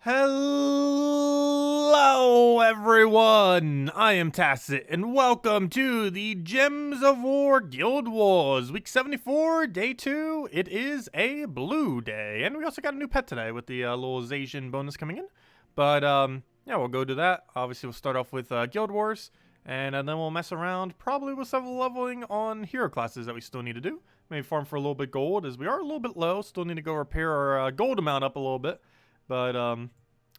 Hello everyone, I am Tacet, and welcome to the Gems of War Guild Wars, week 74, day 2. It is a blue day, and we also got a new pet today with the little Zaejin bonus coming in. But, yeah, we'll go to that. Obviously, we'll start off with Guild Wars, and then we'll mess around, probably with some leveling on hero classes that we still need to do. Maybe farm for a little bit gold, as we are a little bit low, still need to go repair our gold amount up a little bit. But,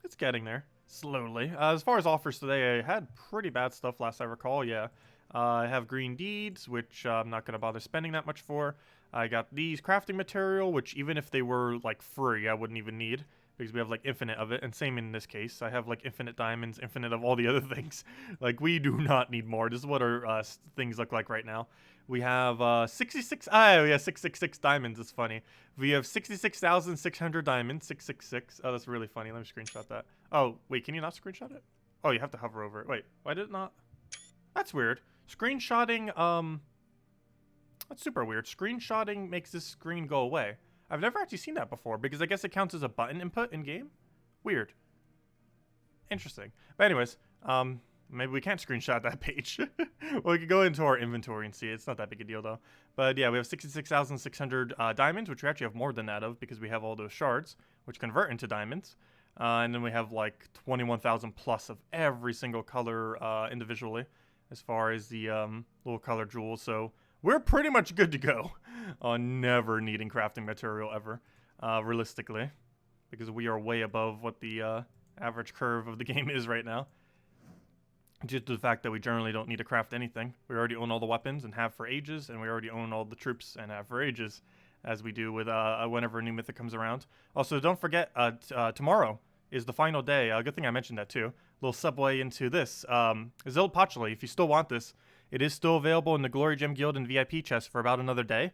it's getting there, slowly. As far as offers today, I had pretty bad stuff last I recall, yeah. I have green deeds, which I'm not going to bother spending that much for. I got these crafting material, which even if they were, like, free, I wouldn't even need. Because we have, like, infinite of it, and same in this case. I have, like, infinite diamonds, infinite of all the other things. Like, we do not need more. This is what our things look like right now. We have 666 diamonds. It's funny. We have 66,600 diamonds. 666. Oh, that's really funny. Let me screenshot that. Oh, wait, can you not screenshot it? Oh, you have to hover over it. Wait, why did it not? That's weird. Screenshotting, that's super weird. Screenshotting makes this screen go away. I've never actually seen that before because I guess it counts as a button input in game. Weird. Interesting. But anyways, maybe we can't screenshot that page. Well, we could go into our inventory and see. It's not that big a deal, though. But yeah, we have 66,600 diamonds, which we actually have more than that of because we have all those shards, which convert into diamonds. And then we have like 21,000 plus of every single color individually as far as the little color jewels. So we're pretty much good to go on never needing crafting material ever, realistically, because we are way above what the average curve of the game is right now. Due to the fact that we generally don't need to craft anything. We already own all the weapons and have for ages, and we already own all the troops and have for ages, as we do with whenever a new mythic comes around. Also, don't forget, tomorrow is the final day. Good thing I mentioned that too. Little subway into this. Zilpachli, if you still want this, it is still available in the Glory Gem Guild and VIP chest for about another day.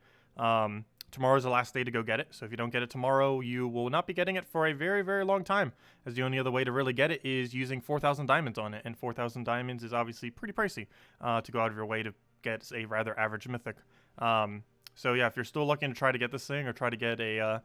Tomorrow is the last day to go get it, so if you don't get it tomorrow, you will not be getting it for a very, very long time, as the only other way to really get it is using 4,000 diamonds on it, and 4,000 diamonds is obviously pretty pricey to go out of your way to get a rather average mythic. So yeah, if you're still looking to try to get this thing or try to get a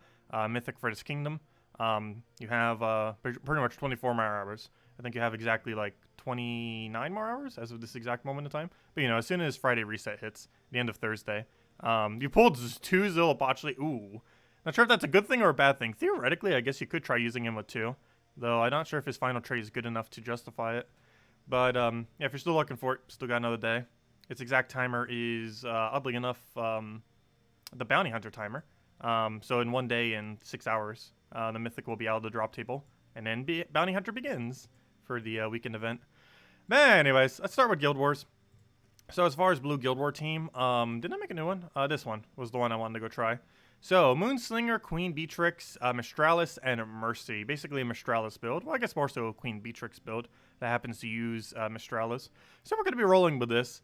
mythic for this kingdom, you have pretty much 24 more hours. I think you have exactly like 29 more hours as of this exact moment in time. But you know, as soon as Friday reset hits, the end of Thursday, you pulled 2 Zilpachli. Ooh. Not sure if that's a good thing or a bad thing. Theoretically, I guess you could try using him with 2. Though I'm not sure if his final trade is good enough to justify it. But, yeah, if you're still looking for it, still got another day. Its exact timer is, oddly enough, the Bounty Hunter timer. So in 1 day and 6 hours, the Mythic will be out of the drop table. And then Bounty Hunter begins for the weekend event. But anyways, let's start with Guild Wars. So as far as Blue Guild War team, didn't I make a new one? This one was the one I wanted to go try. So, Moonslinger, Queen Beatrix, Mistralis, and Mercy. Basically a Mistralis build. Well, I guess more so a Queen Beatrix build that happens to use Mistralis. So we're going to be rolling with this.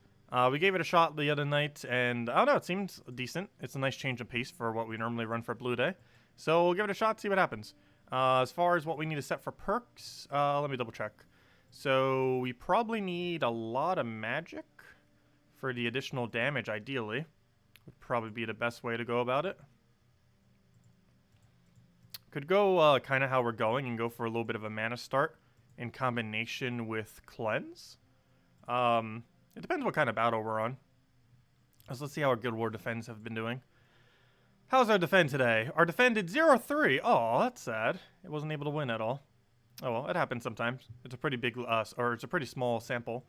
We gave it a shot the other night, and I don't know, it seems decent. It's a nice change of pace for what we normally run for Blue Day. So we'll give it a shot, see what happens. As far as what we need to set for perks, let me double check. So we probably need a lot of magic for the additional damage, ideally. Would probably be the best way to go about it. Could go kind of how we're going and go for a little bit of a mana start in combination with cleanse. It depends what kind of battle we're on. So let's see how our Guild War defends have been doing. How's our defend today? Our defend did 0-3. Oh, that's sad. It wasn't able to win at all. Oh well, it happens sometimes. It's a pretty big, or it's a pretty small sample.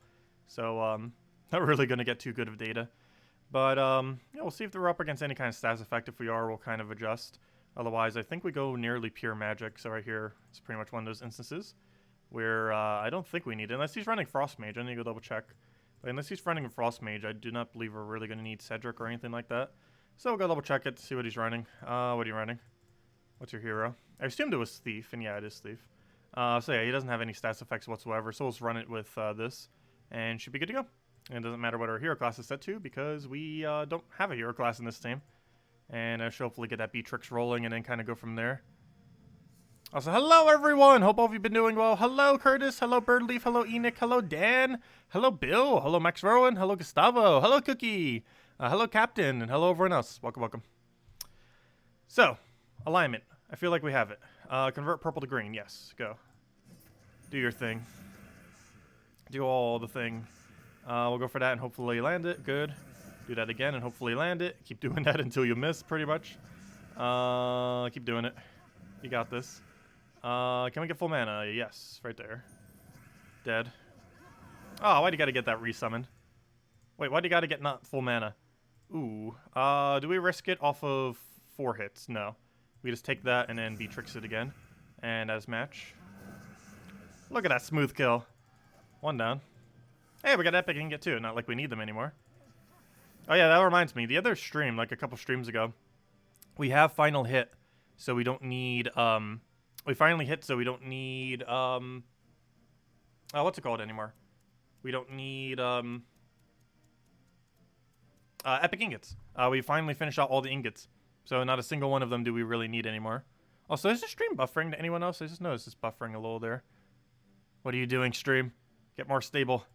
So, not really going to get too good of data. But, yeah, we'll see if we're up against any kind of stats effect. If we are, we'll kind of adjust. Otherwise, I think we go nearly pure magic. So right here, it's pretty much one of those instances where I don't think we need it. Unless he's running Frost Mage. I need to go double check. But unless he's running a Frost Mage, I do not believe we're really going to need Cedric or anything like that. So we'll go double check it to see what he's running. What are you running? What's your hero? I assumed it was Thief, and yeah, it is Thief. So yeah, he doesn't have any stats effects whatsoever. So let's run it with this, and should be good to go. And it doesn't matter what our hero class is set to because we don't have a hero class in this team. And I should hopefully get that Beatrix rolling and then kind of go from there. Also, hello everyone! Hope all of you been doing well. Hello Curtis, hello Birdleaf, hello Enoch, hello Dan, hello Bill, hello Max Rowan, hello Gustavo, hello Cookie, hello Captain, and hello everyone else. Welcome, welcome. So, alignment. I feel like we have it. Convert purple to green. Yes, go. Do your thing. Do all the thing. We'll go for that and hopefully land it. Good. Do that again and hopefully land it. Keep doing that until you miss, pretty much. Keep doing it. You got this. Can we get full mana? Yes, right there. Dead. Oh, why'd you gotta get that resummon? Wait, why'd you gotta get not full mana? Ooh. Do we risk it off of 4 hits? No. We just take that and then Beatrix it again. And as match. Look at that smooth kill. 1 down. Hey, we got epic ingot too. Not like we need them anymore. Oh yeah, that reminds me. The other stream, like a couple streams ago, we have final hit, so we don't need, we finally hit, so we don't need, what's it called anymore? We don't need, epic ingots. We finally finished out all the ingots, so not a single one of them do we really need anymore. Also, is the stream buffering to anyone else? I just noticed it's buffering a little there. What are you doing, stream? Get more stable.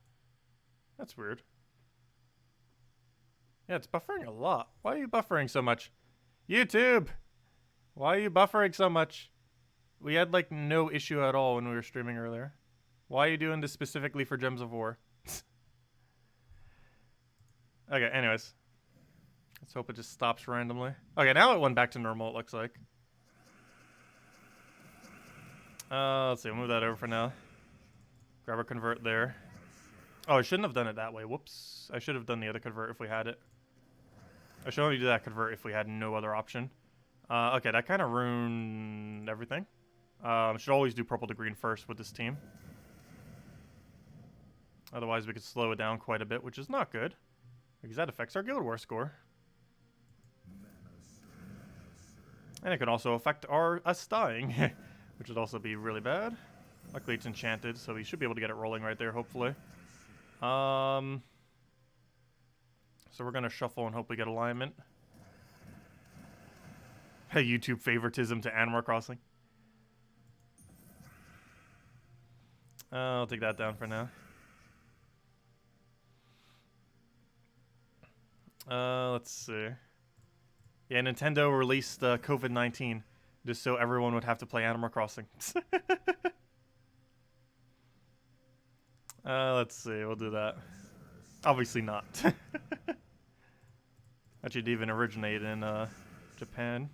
That's weird. Yeah, it's buffering a lot. Why are you buffering so much? YouTube! Why are you buffering so much? We had, like, no issue at all when we were streaming earlier. Why are you doing this specifically for Gems of War? Okay, anyways. Let's hope it just stops randomly. Okay, now it went back to normal, it looks like. Let's see, we'll move that over for now. Grab our convert there. Oh, I shouldn't have done it that way. Whoops. I should have done the other convert if we had it. I should only do that convert if we had no other option. Okay, that kind of ruined everything. Should always do purple to green first with this team. Otherwise, we could slow it down quite a bit, which is not good. Because that affects our Guild War score. And it could also affect us dying. Which would also be really bad. Luckily, it's enchanted, so we should be able to get it rolling right there, hopefully. So we're going to shuffle and hope we get alignment. Hey, YouTube favoritism to Animal Crossing. I'll take that down for now. Let's see. Yeah, Nintendo released COVID-19 just so everyone would have to play Animal Crossing. Let's see, we'll do that. Obviously not. That should even originate in Japan.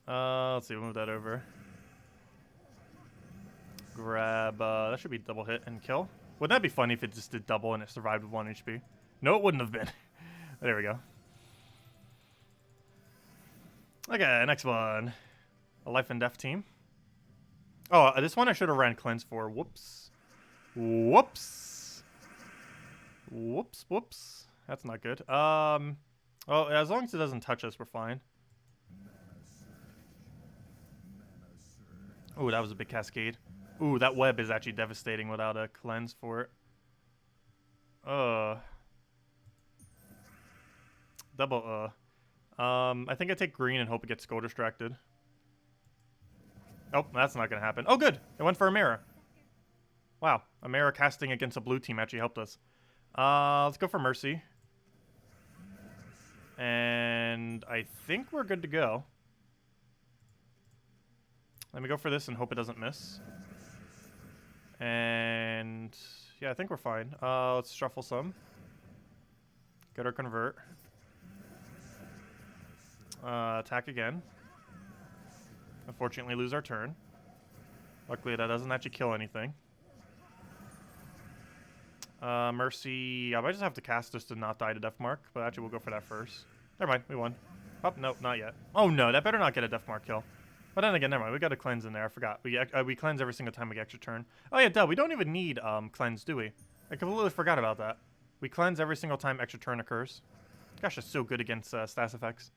Let's see, we'll move that over. Grab, that should be double hit and kill. Wouldn't that be funny if it just did double and it survived with 1 HP? No, it wouldn't have been. There we go. Okay, next one. A life and death team. Oh, this one I should have ran cleanse for. Whoops. Whoops. Whoops, whoops. That's not good. Well, as long as it doesn't touch us, we're fine. Ooh, that was a big cascade. Ooh, that web is actually devastating without a cleanse for it. Double I think I take green and hope it gets skull distracted. Oh, that's not gonna happen. Oh, good. It went for a mirror. Wow, a mirror casting against a blue team actually helped us. Let's go for Mercy. And I think we're good to go. Let me go for this and hope it doesn't miss. And yeah, I think we're fine. Let's shuffle some. Get our convert. Attack again. Unfortunately, lose our turn. Luckily, that doesn't actually kill anything. Mercy. I might just have to cast just to not die to Death Mark, but actually, we'll go for that first. Never mind, we won. Oh, no, not yet. Oh, no, that better not get a Death Mark kill. But then again, never mind. We got a cleanse in there. I forgot. We cleanse every single time we get extra turn. Oh, yeah, duh. We don't even need cleanse, do we? I completely forgot about that. We cleanse every single time extra turn occurs. Gosh, that's so good against stats effects.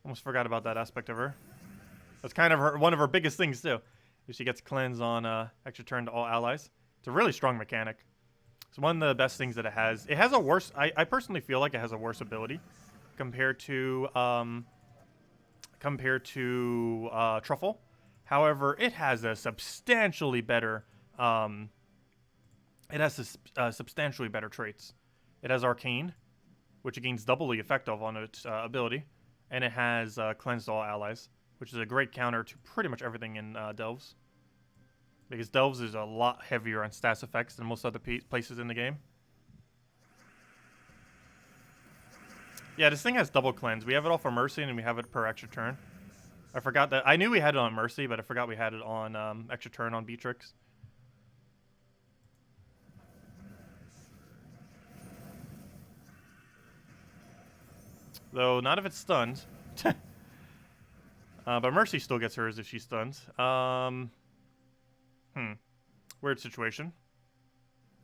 Almost forgot about that aspect of her. That's kind of one of her biggest things, too. Is she gets cleanse on extra turn to all allies. It's a really strong mechanic. It's one of the best things that it has. It has a worse... I personally feel like it has a worse ability compared to Truffle. However, it has a substantially better... substantially better traits. It has Arcane, which it gains double the effect of on its ability. And it has Cleanse all allies, which is a great counter to pretty much everything in Delves. Because Delves is a lot heavier on stats effects than most other places in the game. Yeah, this thing has double cleanse. We have it all for Mercy, and we have it per extra turn. I forgot that. I knew we had it on Mercy, but I forgot we had it on extra turn on Beatrix. Though, not if it's stunned. But Mercy still gets hers if she's stunned. Weird situation.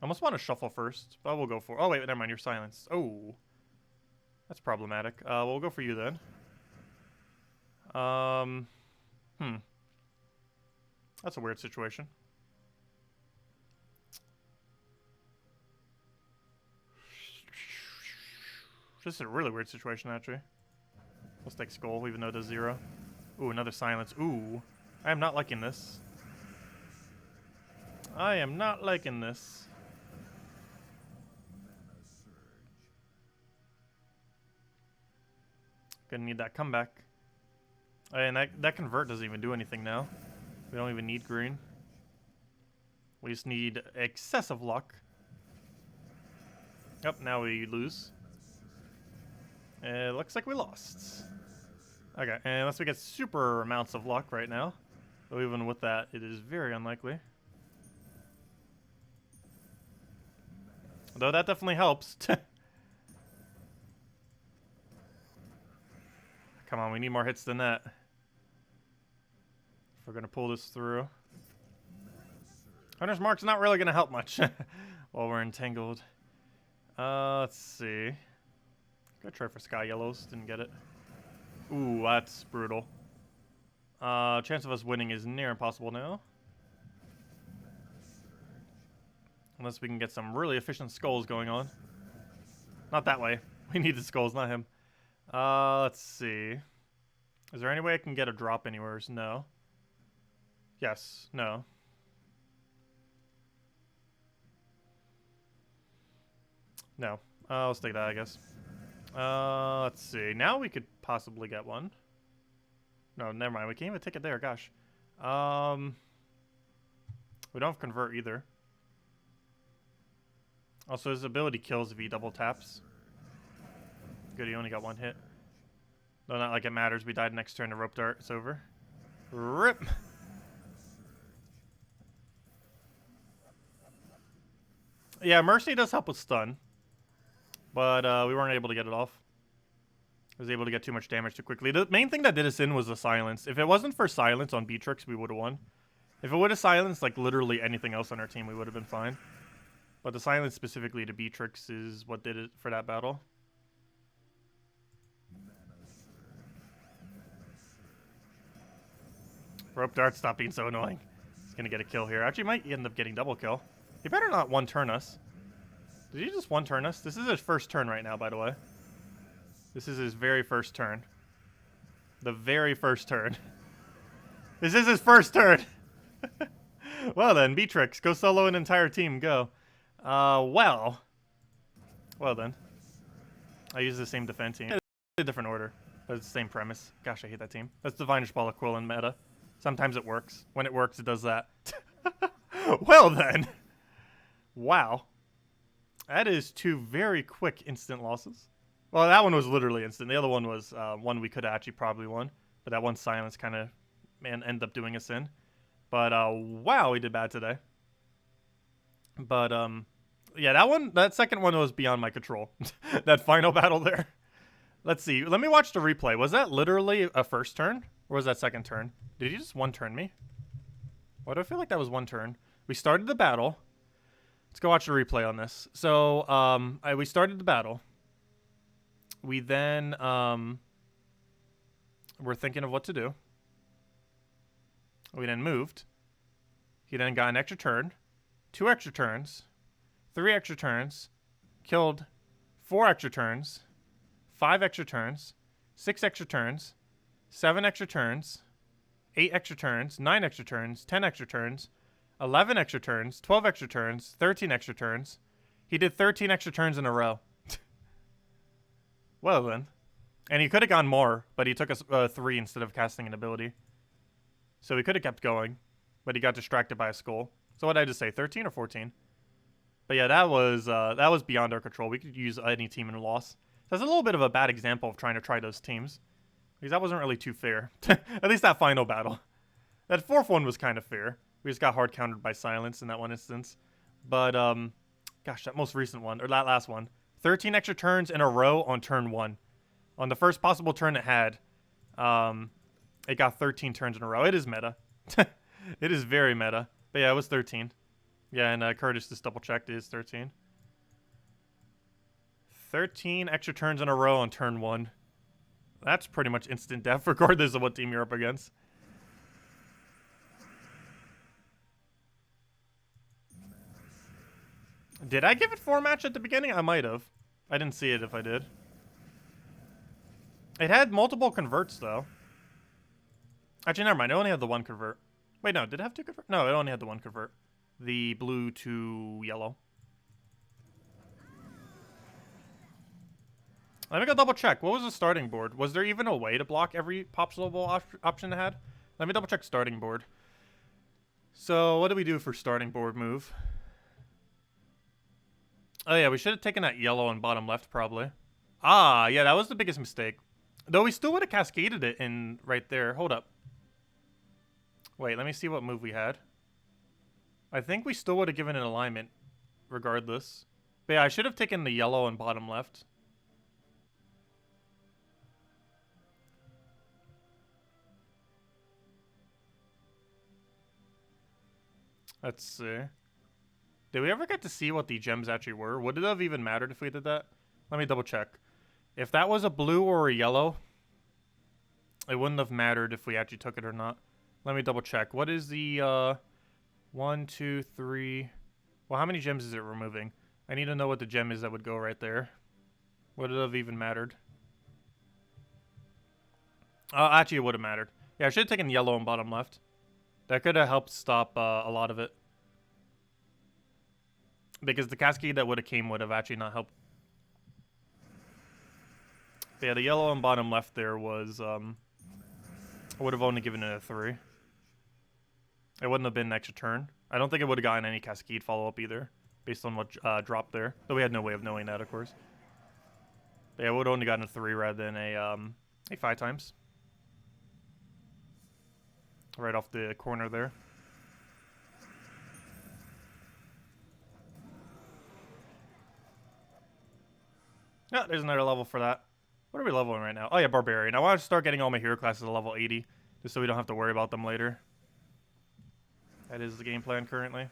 I almost want to shuffle first, but we'll go for... Oh, wait, never mind. You're silenced. Oh. That's problematic. We'll go for you then. That's a weird situation. This is a really weird situation, actually. Let's take Skull, even though it does 0. Ooh, another silence. Ooh. I am not liking this. I am not liking this. Gonna need that comeback. And that convert doesn't even do anything now. We don't even need green. We just need excessive luck. Yep, now we lose. It looks like we lost. Okay, unless we get super amounts of luck right now. Though even with that, it is very unlikely. Though that definitely helps. Come on, we need more hits than that. If we're going to pull this through. Hunter's Mark's not really going to help much while we're entangled. Let's see. Gonna try for Sky Yellows. Didn't get it. Ooh, that's brutal. Chance of us winning is near impossible now. Unless we can get some really efficient skulls going on. Not that way. We need the skulls, not him. Let's see. Is there any way I can get a drop anywhere? No. Yes. No. No. Let's take that, I guess. Let's see. Now we could possibly get one. No, never mind. We can't even take it there. Gosh. We don't have Convert either. Also, his ability kills if he double taps. Good, he only got one hit. Though not like it matters. We died next turn to Rope Dart. It's over. RIP! Yeah, Mercy does help with stun. But we weren't able to get it off. I was able to get too much damage too quickly. The main thing that did us in was the silence. If it wasn't for silence on Beatrix, we would have won. If it would have silenced like literally anything else on our team, we would have been fine. But the silence specifically to Beatrix is what did it for that battle. Rope Dart, stop being so annoying. He's going to get a kill here. Actually, might end up getting double kill. He better not one-turn us. Did he just one-turn us? This is his first turn right now, by the way. This is his very first turn. The very first turn. This is his first turn! Well then, Beatrix, go solo an entire team, go. Well then. I use the same defense team. It's a different order, but it's the same premise. Gosh, I hate that team. That's the Divinish Ball equivalent meta. Sometimes it works. When it works, it does that. Well then. Wow. That is 2 very quick instant losses. Well, that one was literally instant. The other one was one we could have actually probably won. But that one silence kind of ended up doing us in. But wow, we did bad today. But yeah, that second one was beyond my control. That final battle there. Let's see. Let me watch the replay. Was that literally a first turn? Or was that second turn? Did he just one-turn me? Why do I feel like that was one turn? We started the battle. Let's go watch the replay on this. So, we started the battle. We then, were thinking of what to do. We then moved. He then got an extra turn. 2 extra turns. 3 extra turns. Killed 4 extra turns. 5 extra turns. 6 extra turns. 7 extra turns. 8 extra turns. 9 extra turns. 10 extra turns. 11 extra turns, 12 extra turns, 13 extra turns. He did 13 extra turns in a row. Well then. And he could have gone more, but he took a 3 instead of casting an ability. So he could have kept going, but he got distracted by a skull. So what did I just say, 13 or 14? But yeah, that was beyond our control. We could use any team in a loss. That's a little bit of a bad example of trying to try those teams. Because that wasn't really too fair. At least that final battle. That fourth one was kind of fair. We just got hard countered by silence in that one instance. But, gosh, that most recent one, or that last one. 13 extra turns in a row on turn 1. On the first possible turn it had, it got 13 turns in a row. It is meta. It is very meta. But yeah, it was 13. Yeah, and Curtis just double-checked. It is 13. 13 extra turns in a row on turn 1. That's pretty much instant death, regardless of what team you're up against. Did I give it 4 match at the beginning? I might have. I didn't see it if I did. It had multiple converts, though. Actually, never mind. It only had the 1 convert. Wait, no. Did it have 2 convert? No, it only had the 1 convert. The blue to yellow. Let me go double check. What was the starting board? Was there even a way to block every possible option it had? Let me double check starting board. So what do we do for starting board move? Oh yeah, we should have taken that yellow on bottom left probably. Ah, yeah, that was the biggest mistake. Though we still would have cascaded it in right there. Hold up. Wait, let me see what move we had. I think we still would have given an alignment regardless. But yeah, I should have taken the yellow on bottom left. Let's see. Did we ever get to see what the gems actually were? Would it have even mattered if we did that? Let me double check. If that was a blue or a yellow, it wouldn't have mattered if we actually took it or not. Let me double check. What is the 1, 2, 3? Well, how many gems is it removing? I need to know what the gem is that would go right there. Would it have even mattered? Actually, it would have mattered. Yeah, I should have taken yellow on bottom left. That could have helped stop a lot of it. Because the cascade that would have came would have actually not helped. But yeah, the yellow on bottom left there was, I would have only given it a 3. It wouldn't have been an extra turn. I don't think it would have gotten any cascade follow-up either, based on what dropped there. Though we had no way of knowing that, of course. But yeah, it would have only gotten a 3 rather than a 5 times. Right off the corner there. Yeah, there's another level for that. What are we leveling right now? Oh yeah, Barbarian. I want to start getting all my hero classes to level 80, just so we don't have to worry about them later. That is the game plan currently.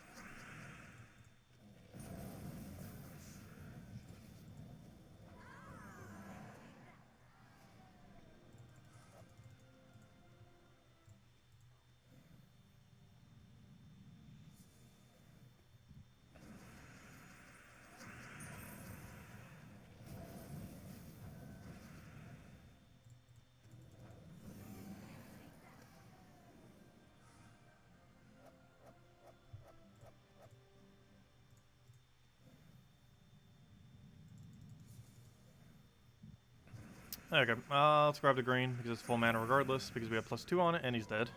Okay, let's grab the green because it's full mana regardless because we have +2 on it and he's dead.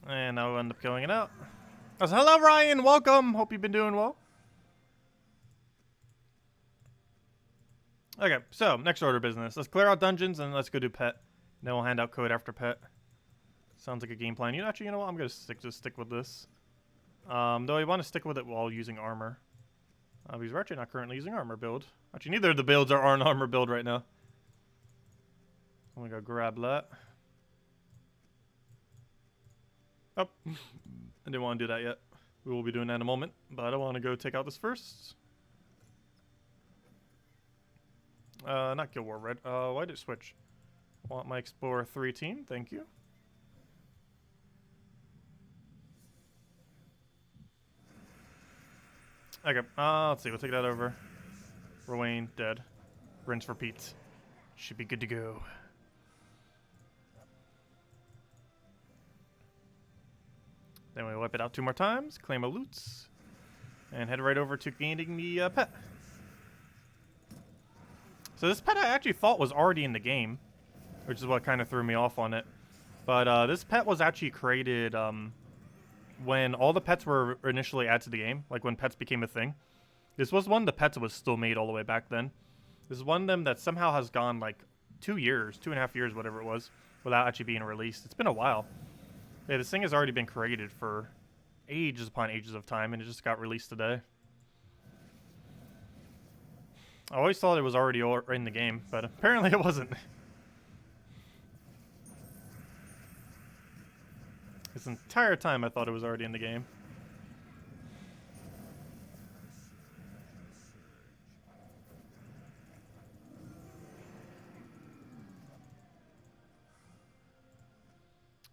And now we'll end up killing it out. Oh, so hello, Ryan. Welcome. Hope you've been doing well. Okay, so next order of business. Let's clear out dungeons and let's go do pet. Then we'll hand out code after pet. Sounds like a game plan. You know what? I'm gonna just stick with this. Though I want to stick with it while using armor. Because we're actually not currently using armor build. Actually, neither of the builds are on armor build right now. I'm gonna go grab that. Oh, I didn't want to do that yet. We will be doing that in a moment, but I want to go take out this first. Not Guild War Red. Why did it switch? Want my Explorer 3 team, thank you. Okay, let's see, we'll take that over. Rowan, dead. Rinse, repeat. Should be good to go. Then we wipe it out 2 more times, claim a loots, and head right over to gaining the pet. So this pet I actually thought was already in the game, which is what kind of threw me off on it. But this pet was actually created when all the pets were initially added to the game, like when pets became a thing. This was one of the pets that was still made all the way back then. This is one of them that somehow has gone like 2 years, 2.5 years, whatever it was, without actually being released. It's been a while. Yeah, this thing has already been created for ages upon ages of time, and it just got released today. I always thought it was already in the game, but apparently it wasn't. This entire time I thought it was already in the game.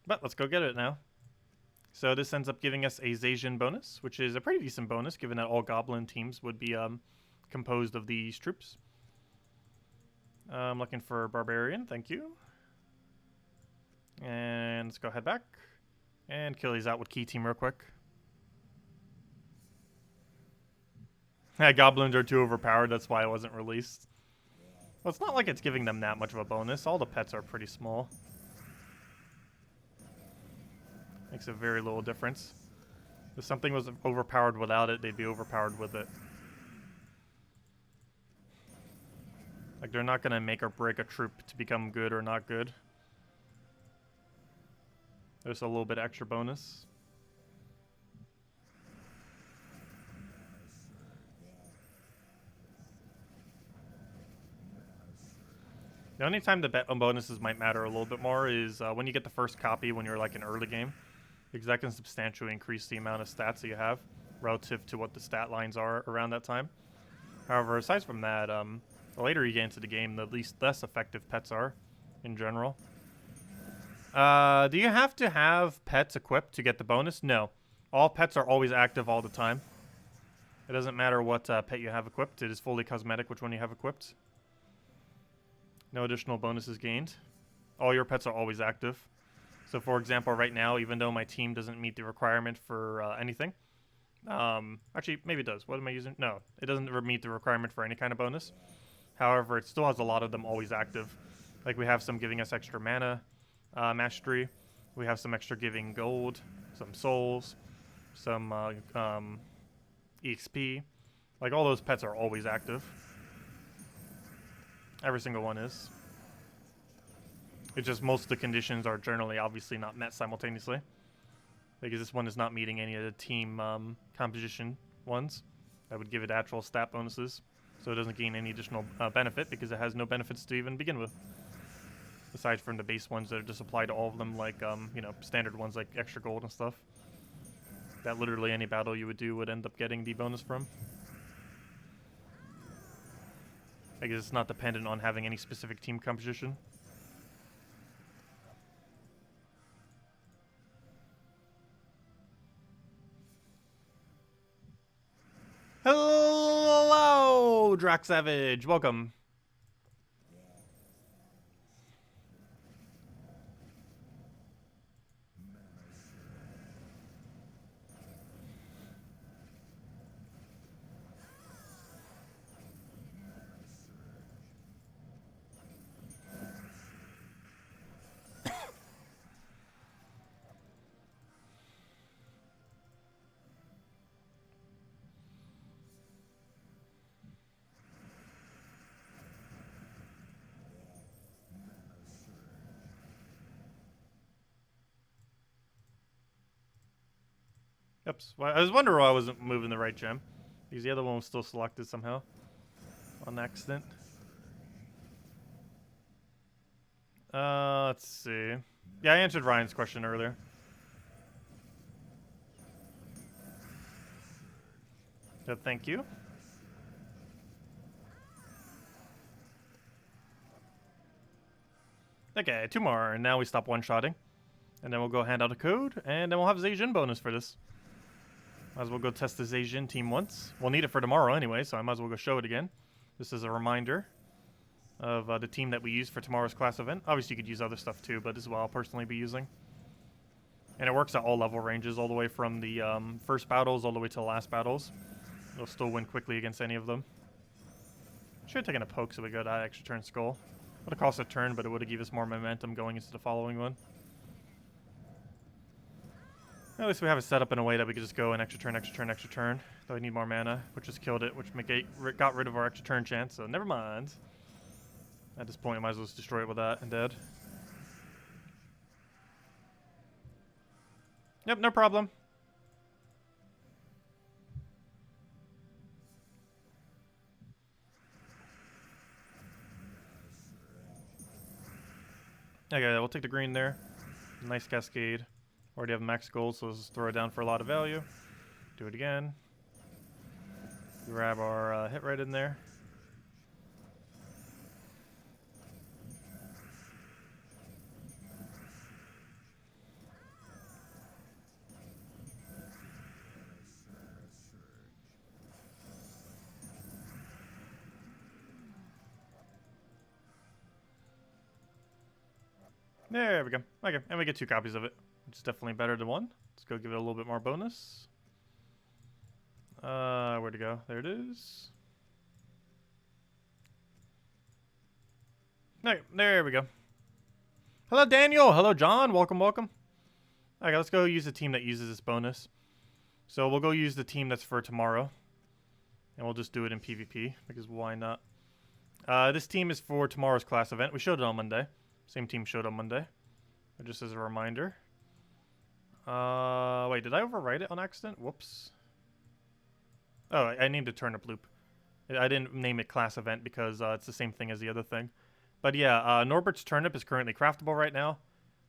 But let's go get it now. So this ends up giving us a Zaejin bonus, which is a pretty decent bonus given that all goblin teams would be composed of these troops. I'm looking for Barbarian, thank you. And let's go head back and kill these out with key team real quick. Goblins are too overpowered, that's why it wasn't released. Well, it's not like it's giving them that much of a bonus. All the pets are pretty small. Makes a very little difference. If something was overpowered without it, they'd be overpowered with it. Like, they're not going to make or break a troop to become good or not good. There's a little bit extra bonus. The only time the bonuses might matter a little bit more is when you get the first copy when you're like in early game. Because that can substantially increase the amount of stats that you have relative to what the stat lines are around that time. However, aside from that, the later you get into the game, the less effective pets are in general. Do you have to have pets equipped to get the bonus? No. All pets are always active all the time. It doesn't matter what pet you have equipped. It is fully cosmetic which one you have equipped. No additional bonuses gained. All your pets are always active. So for example, right now, even though my team doesn't meet the requirement for anything. Actually, maybe it does. What am I using? No, it doesn't meet the requirement for any kind of bonus. However, it still has a lot of them always active. Like we have some giving us extra mana, mastery. We have some extra giving gold, some souls, some EXP. Like all those pets are always active. Every single one is. It's just most of the conditions are generally obviously not met simultaneously. Because this one is not meeting any of the team composition ones. That would give it actual stat bonuses. So it doesn't gain any additional benefit because it has no benefits to even begin with. Aside from the base ones that are just applied to all of them, like, you know, standard ones like extra gold and stuff. That literally any battle you would do would end up getting the bonus from. Because it's not dependent on having any specific team composition. Hello, Drac Savage. Welcome. Oops. Well, I was wondering why I wasn't moving the right gem. Because the other one was still selected somehow. On accident. Let's see. Yeah, I answered Ryan's question earlier. So thank you. Okay, 2 more, and now we stop one-shotting. And then we'll go hand out a code, and then we'll have Zaejin bonus for this. Might as well go test the Zaejin team once. We'll need it for tomorrow anyway, so I might as well go show it again. This is a reminder of the team that we use for tomorrow's class event. Obviously, you could use other stuff too, but this is what I'll personally be using. And it works at all level ranges, all the way from the first battles all the way to the last battles. You'll still win quickly against any of them. Should have taken a poke so we got that extra turn skull. Would have cost a turn, but it would have given us more momentum going into the following one. At least we have it set up in a way that we could just go an extra turn, extra turn, extra turn. Though we need more mana, which just killed it, which got rid of our extra turn chance, so never mind. At this point, I might as well just destroy it with that and dead. Yep, no problem. Okay, we'll take the green there. Nice cascade. Already have max gold, so let's just throw it down for a lot of value. Do it again. Grab our hit right in there. There we go. Okay, and we get 2 copies of it, which is definitely better than 1. Let's go give it a little bit more bonus. Where'd it go? There it is. There we go. Hello, Daniel. Hello, John. Welcome, welcome. Okay, let's go use the team that uses this bonus. So we'll go use the team that's for tomorrow. And we'll just do it in PvP, because why not? This team is for tomorrow's class event. We showed it on Monday. Same team showed on Monday. But just as a reminder. Wait, did I overwrite it on accident? Whoops. Oh, I named it Turnip Loop. I didn't name it class event because it's the same thing as the other thing. But yeah, Norbert's Turnip is currently craftable right now.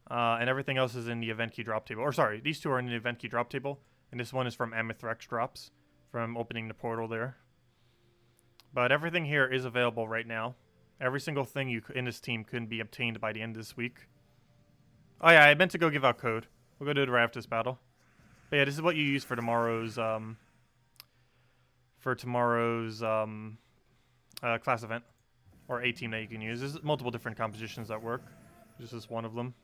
And everything else is in the event key drop table. Or sorry, these 2 are in the event key drop table. And this one is from Amethrex drops. From opening the portal there. But everything here is available right now. Every single thing in this team can be obtained by the end of this week. Oh yeah, I meant to go give out code. We'll go do it right after this battle. But yeah, this is what you use for tomorrow's class event. Or a team that you can use. There's multiple different compositions that work. This is one of them.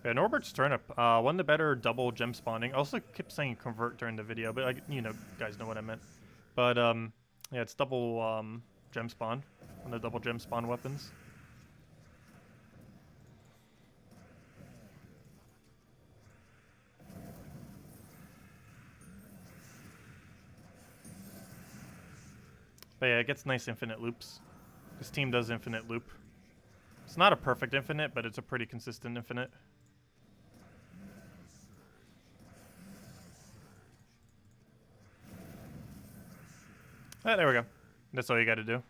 Yeah, Norbert's Turnip. One of the better double gem spawning. I also kept saying convert during the video, but you know, guys know what I meant. But yeah, it's double gem spawn. One of the double gem spawn weapons. But yeah, it gets nice infinite loops. This team does infinite loop. It's not a perfect infinite, but it's a pretty consistent infinite. Ah, there we go. That's all you got to do.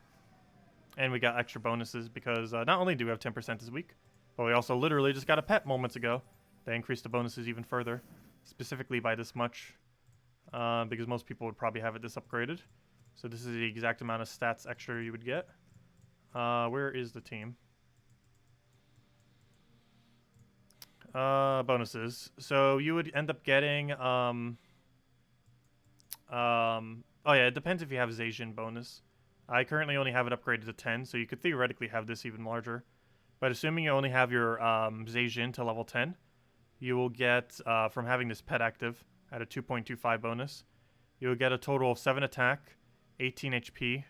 And we got extra bonuses because not only do we have 10% this week, but we also literally just got a pet moments ago. They increased the bonuses even further, specifically by this much, because most people would probably have it this upgraded. So this is the exact amount of stats extra you would get. Where is the team? Bonuses. So you would end up getting oh yeah, it depends if you have Zaejin bonus. I currently only have it upgraded to 10, so you could theoretically have this even larger. But assuming you only have your Zaejin to level 10, you will get, from having this pet active at a 2.25 bonus, you will get a total of 7 attack, 18 HP,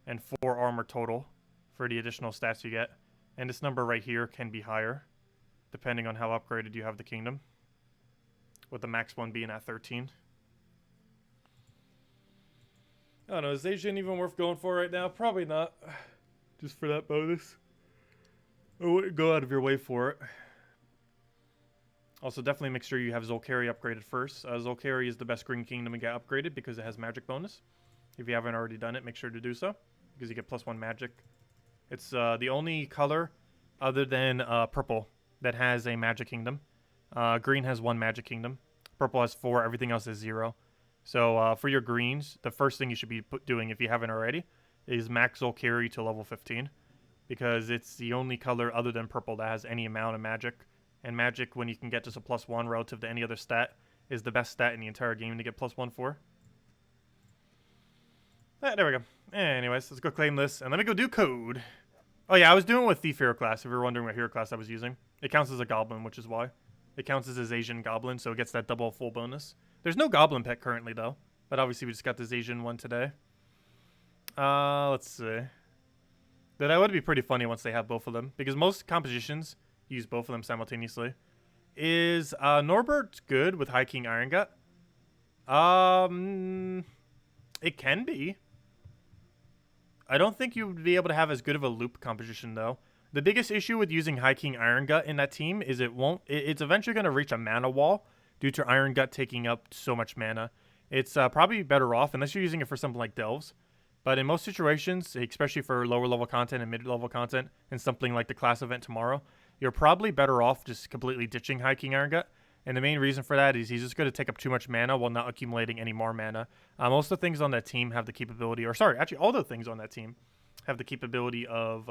and 4 armor total for the additional stats you get. And this number right here can be higher, depending on how upgraded you have the kingdom, with the max one being at 13. I don't know, is Zaejin even worth going for right now? Probably not. Just for that bonus. I wouldn't go out of your way for it. Also, definitely make sure you have Zolkari upgraded first. Zolkari is the best Green Kingdom to get upgraded because it has magic bonus. If you haven't already done it, make sure to do so because you get +1 magic. It's the only color other than purple that has a magic kingdom. Green has 1 magic kingdom. Purple has 4. Everything else is 0. So for your greens, the first thing you should be doing if you haven't already is max Zolkari to level 15 because it's the only color other than purple that has any amount of magic. And magic, when you can get just a +1 relative to any other stat, is the best stat in the entire game to get +1 for. There we go. Anyways, let's go claim this, and let me go do code. Oh yeah, I was doing it with Thief Hero class, if you were wondering what hero class I was using. It counts as a goblin, which is why. It counts as a Zaejin goblin, so it gets that double full bonus. There's no goblin pet currently, though. But obviously we just got the Zaejin one today. Let's see. That would be pretty funny once they have both of them, because most compositions use both of them simultaneously. Is Norbert good with High King Iron Gut? It can be. I don't think you would be able to have as good of a loop composition, though. The biggest issue with using High King Iron Gut in that team is it's eventually going to reach a mana wall due to Iron Gut taking up so much mana. It's probably better off, unless you're using it for something like Delves. But in most situations, especially for lower level content and mid-level content, and something like the class event tomorrow, you're probably better off just completely ditching High King Iron Gut. And the main reason for that is he's just going to take up too much mana while not accumulating any more mana. Most of the things on that team have the capability, or sorry, actually all the things on that team have the capability of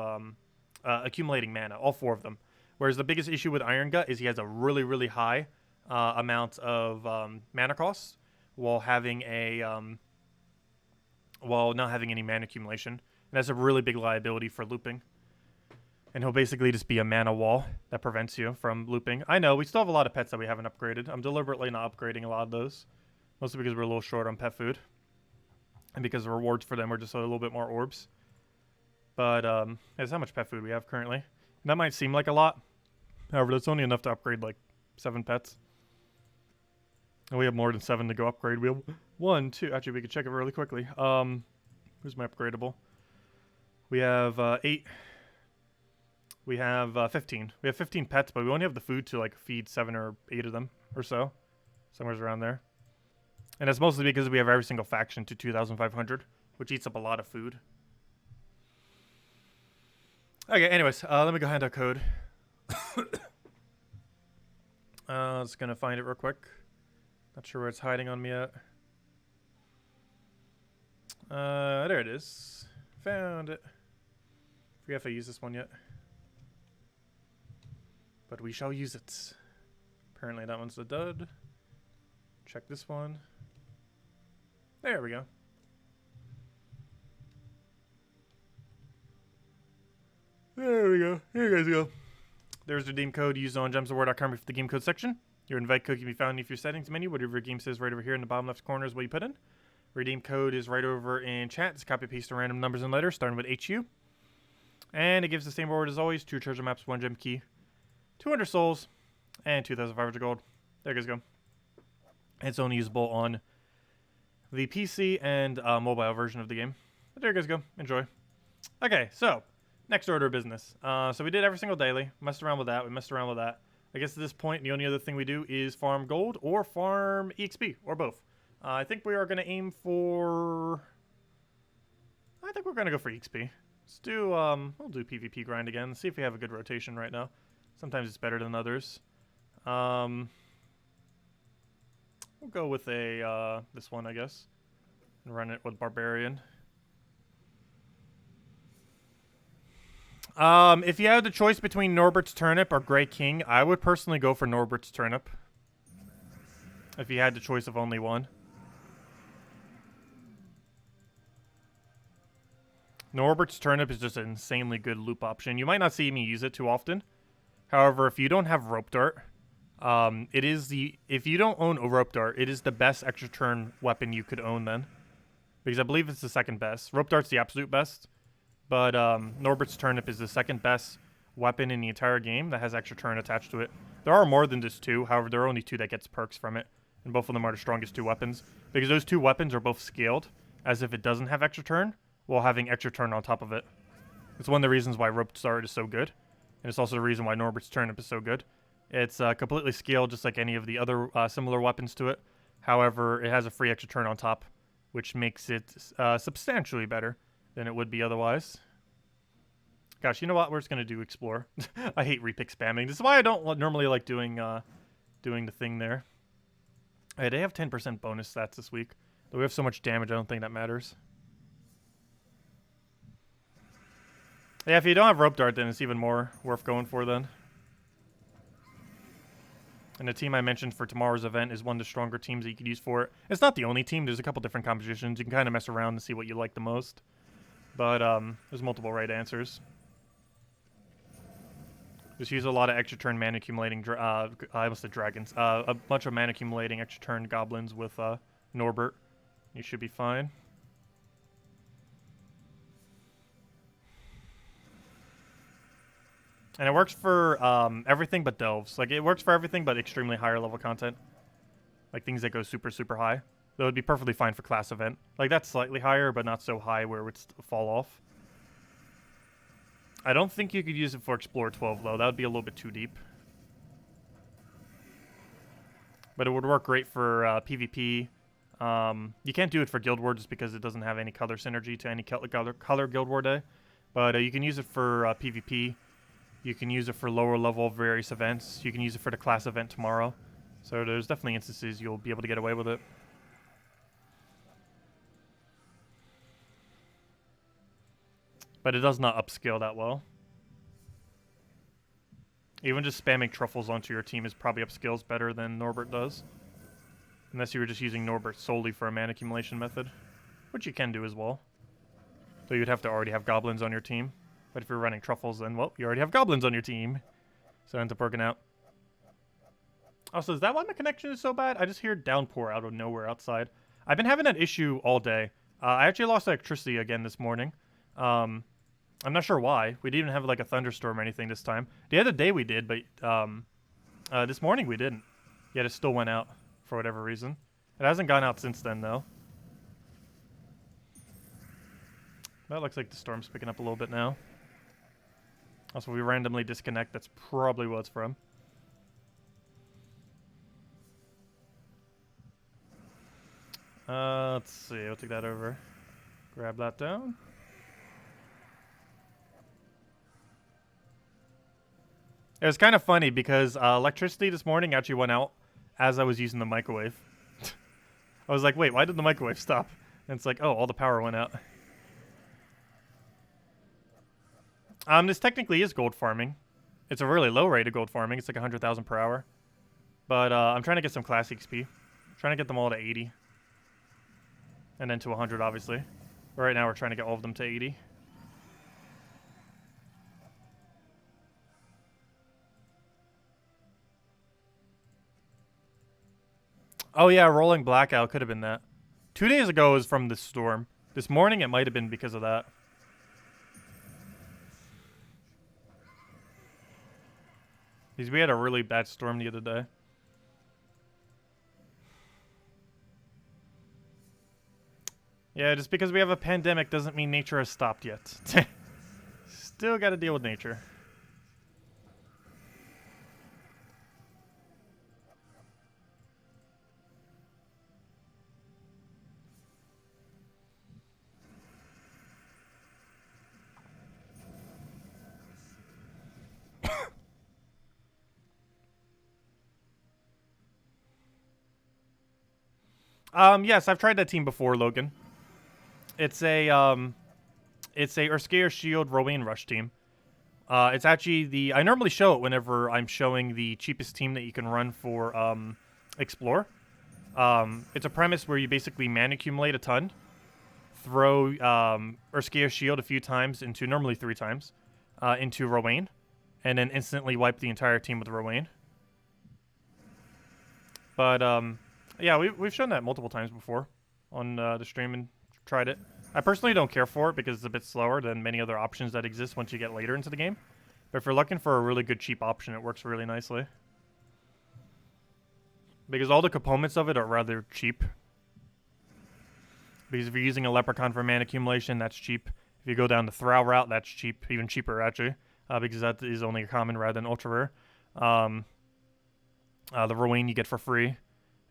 accumulating mana, all 4 of them. Whereas the biggest issue with Iron Gut is he has a really, really high amount of mana costs while having while not having any mana accumulation. And that's a really big liability for looping. And he'll basically just be a mana wall that prevents you from looping. I know, we still have a lot of pets that we haven't upgraded. I'm deliberately not upgrading a lot of those. Mostly because we're a little short on pet food. And because the rewards for them are just a little bit more orbs. But, that's how much pet food we have currently. And that might seem like a lot. However, that's only enough to upgrade like 7 pets. And we have more than 7 to go upgrade. We have 1, 2. Actually, we could check it really quickly. Where's my upgradable? We have 8. We have 15. We have 15 pets, but we only have the food to like feed 7 or 8 of them or so. Somewhere around there. And that's mostly because we have every single faction to 2,500, which eats up a lot of food. Okay, anyways, let me go hand out code. Just gonna find it real quick. Not sure where it's hiding on me yet. There it is. Found it. Forget if I use this one yet. But we shall use it. Apparently that one's a dud. Check this one. There we go. There we go. Here you guys go. There's the redeem code used on gemsofwar.com for the game code section. Your invite code can be found in your settings menu. Whatever your game says right over here in the bottom left corner is what you put in. Redeem code is right over in chat. Just copy paste the random numbers and letters starting with HU. And it gives the same reward as always. 2 treasure maps, 1 gem key, 200 souls, and 2,500 gold. There you guys go. It's only usable on the PC and mobile version of the game. But there you guys go. Enjoy. Okay, so next order of business. So we did every single daily. Messed around with that. We messed around with that. I guess at this point, the only other thing we do is farm gold or farm EXP, or both. I think we are going to aim for... I think we're going to go for EXP. Let's do, we'll do PvP grind again. See if we have a good rotation right now. Sometimes it's better than others. We'll go with a, this one, I guess. And run it with Barbarian. If you had the choice between Norbert's Turnip or Grey King, I would personally go for Norbert's Turnip. If you had the choice of only one. Norbert's Turnip is just an insanely good loop option. You might not see me use it too often. However, if you don't have Rope Dart, if you don't own a Rope Dart, it is the best extra turn weapon you could own then. Because I believe it's the second best. Rope Dart's the absolute best. But Norbert's Turnip is the second best weapon in the entire game that has extra turn attached to it. There are more than just 2. However, there are only 2 that gets perks from it. And both of them are the strongest 2 weapons. Because those 2 weapons are both scaled as if it doesn't have extra turn, while having extra turn on top of it. It's one of the reasons why Rope Dart is so good. And it's also the reason why Norbert's Turnip is so good. It's completely scaled just like any of the other similar weapons to it. However, it has a free extra turn on top, which makes it substantially better than it would be otherwise. Gosh, you know what? We're just going to do Explore. I hate repick spamming. This is why I don't normally like doing the thing there. Hey, they have 10% bonus stats this week. Though we have so much damage, I don't think that matters. Yeah, if you don't have Rope Dart, then it's even more worth going for then. And the team I mentioned for tomorrow's event is one of the stronger teams that you could use for it. It's not the only team. There's a couple different compositions. You can kind of mess around and see what you like the most. But there's multiple right answers. Just use a lot of extra turn mana accumulating, I almost said dragons. A bunch of mana accumulating extra turn goblins with Norbert. You should be fine. And it works for everything but delves. Like, it works for everything but extremely higher level content. Like, things that go super, super high. That would be perfectly fine for class event. Like, that's slightly higher, but not so high where it would fall off. I don't think you could use it for Explore 12, though. That would be a little bit too deep. But it would work great for PvP. You can't do it for Guild War just because it doesn't have any color synergy to any color Guild War day. But you can use it for PvP. You can use it for lower level various events. You can use it for the class event tomorrow. So there's definitely instances you'll be able to get away with it. But it does not upscale that well. Even just spamming truffles onto your team is probably upscales better than Norbert does. Unless you were just using Norbert solely for a mana accumulation method. Which you can do as well. So you'd have to already have goblins on your team. But if you're running truffles, then, well, you already have goblins on your team. So it ends up working out. Also, is that why my connection is so bad? I just hear downpour out of nowhere outside. I've been having that issue all day. I actually lost electricity again this morning. I'm not sure why. We didn't even have like a thunderstorm or anything this time. The other day we did, but this morning we didn't. Yet it still went out for whatever reason. It hasn't gone out since then, though. That looks like the storm's picking up a little bit now. Also, if we randomly disconnect, that's probably what it's from. Let's see. I'll take that over. Grab that down. It was kind of funny because electricity this morning actually went out as I was using the microwave. I was like, wait, why did the microwave stop? And it's like, oh, all the power went out. This technically is gold farming. It's a really low rate of gold farming. It's like 100,000 per hour. But I'm trying to get some class XP. Trying to get them all to 80. And then to 100, obviously. But right now we're trying to get all of them to 80. Oh yeah, rolling blackout could have been that. 2 days ago was from the storm. This morning it might have been because of that. Because we had a really bad storm the other day. Yeah, just because we have a pandemic doesn't mean nature has stopped yet. Still gotta deal with nature. Yes, I've tried that team before, Logan. It's a Urskea Shield Rowan Rush team. It's actually I normally show it whenever I'm showing the cheapest team that you can run for Explore. It's a premise where you basically mana accumulate a ton, throw Urskea Shield a few times normally 3 times, into Rowan, and then instantly wipe the entire team with Rowan. But yeah, we've shown that multiple times before on the stream and tried it. I personally don't care for it because it's a bit slower than many other options that exist once you get later into the game. But if you're looking for a really good cheap option, it works really nicely. Because all the components of it are rather cheap. Because if you're using a Leprechaun for mana accumulation, that's cheap. If you go down the Thrall route, that's cheap. Even cheaper, actually. Because that is only a common rather than ultra rare. The Rowan you get for free.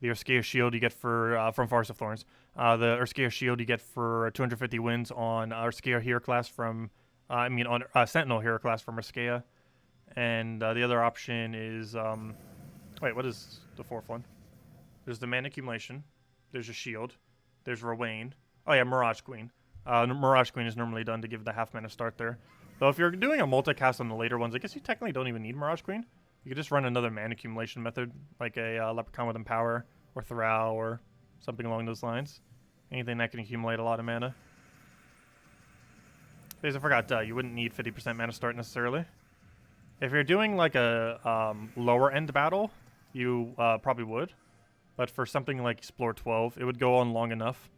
The Urskea Shield you get for from Forest of Thorns. The Urskea Shield you get for 250 wins on Urskea Hero class from, on Sentinel Hero class from Urskea. And the other option is, wait, what is the fourth one? There's the Mana Accumulation. There's a Shield. There's Rowan. Oh yeah, Mirage Queen. Mirage Queen is normally done to give the half mana start there. Though if you're doing a multicast on the later ones, I guess you technically don't even need Mirage Queen. You could just run another mana accumulation method, like a Leprechaun with Empower, or Thrall, or something along those lines. Anything that can accumulate a lot of mana. Because I forgot, you wouldn't need 50% mana start necessarily. If you're doing like a lower end battle, you probably would. But for something like Explore 12, it would go on long enough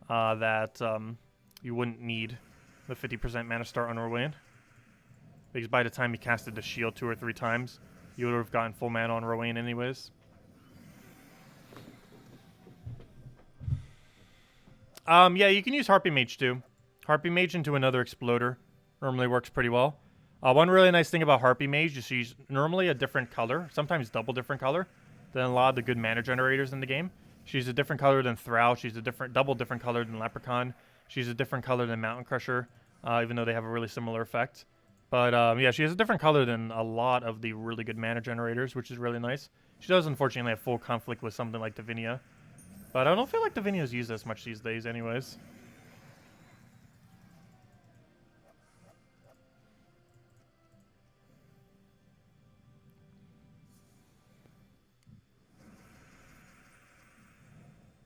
that you wouldn't need the 50% mana start on Rowan. Because by the time you casted the shield 2 or 3 times, you would have gotten full mana on Rowan anyways. Yeah, you can use Harpy Mage too. Harpy Mage into another Exploder normally works pretty well. One really nice thing about Harpy Mage is she's normally a different color, sometimes double different color, than a lot of the good mana generators in the game. She's a different color than Thrall. She's a double different color than Leprechaun. She's a different color than Mountain Crusher, even though they have a really similar effect. But yeah, she has a different color than a lot of the really good mana generators, which is really nice. She does unfortunately have full conflict with something like Divinia. But I don't feel like Divinia is used as much these days anyways.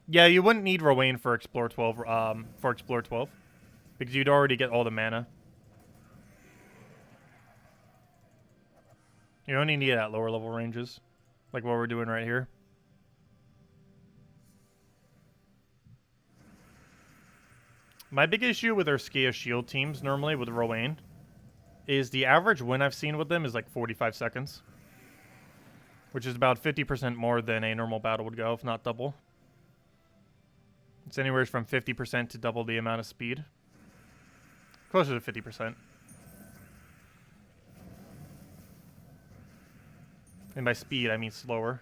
Yeah, you wouldn't need Rowan for Explore 12, because you'd already get all the mana. You only need it at lower level ranges, like what we're doing right here. My big issue with Urskea Shield teams, normally with Rowan, is the average win I've seen with them is like 45 seconds. Which is about 50% more than a normal battle would go, if not double. It's anywhere from 50% to double the amount of speed. Closer to 50%. And by speed, I mean slower.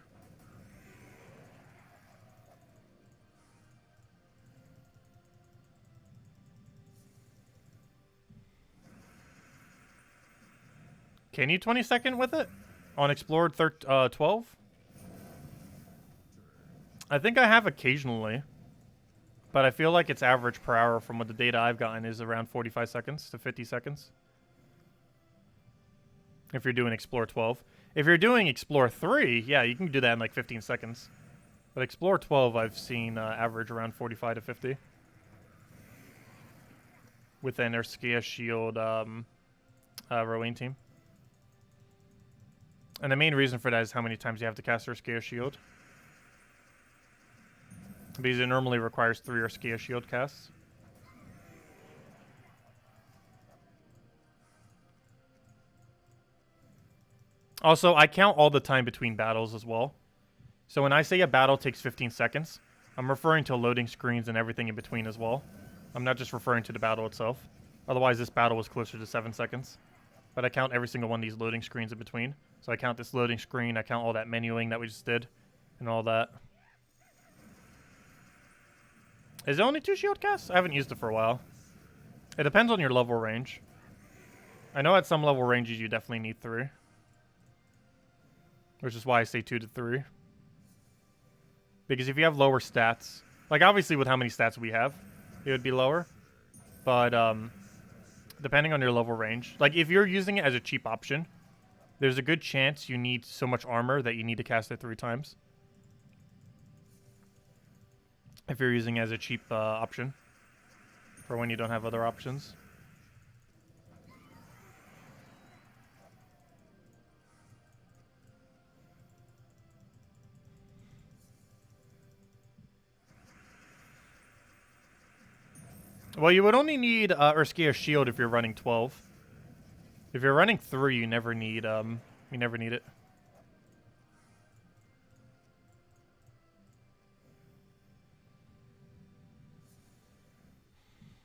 Can you 20-second with it? On Explore 12? I think I have occasionally. But I feel like its average per hour from what the data I've gotten is around 45 seconds to 50 seconds. If you're doing Explore 12. If you're doing Explore 3, yeah, you can do that in like 15 seconds. But Explore 12 I've seen average around 45 to 50. With an Urskea Shield Rowan team. And the main reason for that is how many times you have to cast Urskea Shield. Because it normally requires 3 Urskea Shield casts. Also, I count all the time between battles as well. So when I say a battle takes 15 seconds, I'm referring to loading screens and everything in between as well. I'm not just referring to the battle itself. Otherwise, this battle was closer to 7 seconds. But I count every single one of these loading screens in between. So I count this loading screen, I count all that menuing that we just did, and all that. Is it only 2 shield casts? I haven't used it for a while. It depends on your level range. I know at some level ranges you definitely need 3. Which is why I say 2 to 3. Because if you have lower stats, like obviously with how many stats we have, it would be lower. But depending on your level range, like if you're using it as a cheap option, there's a good chance you need so much armor that you need to cast it 3 times. If you're using it as a cheap option for when you don't have other options. Well, you would only need Urskea Shield if you're running 12. If you're running 3, you never need it.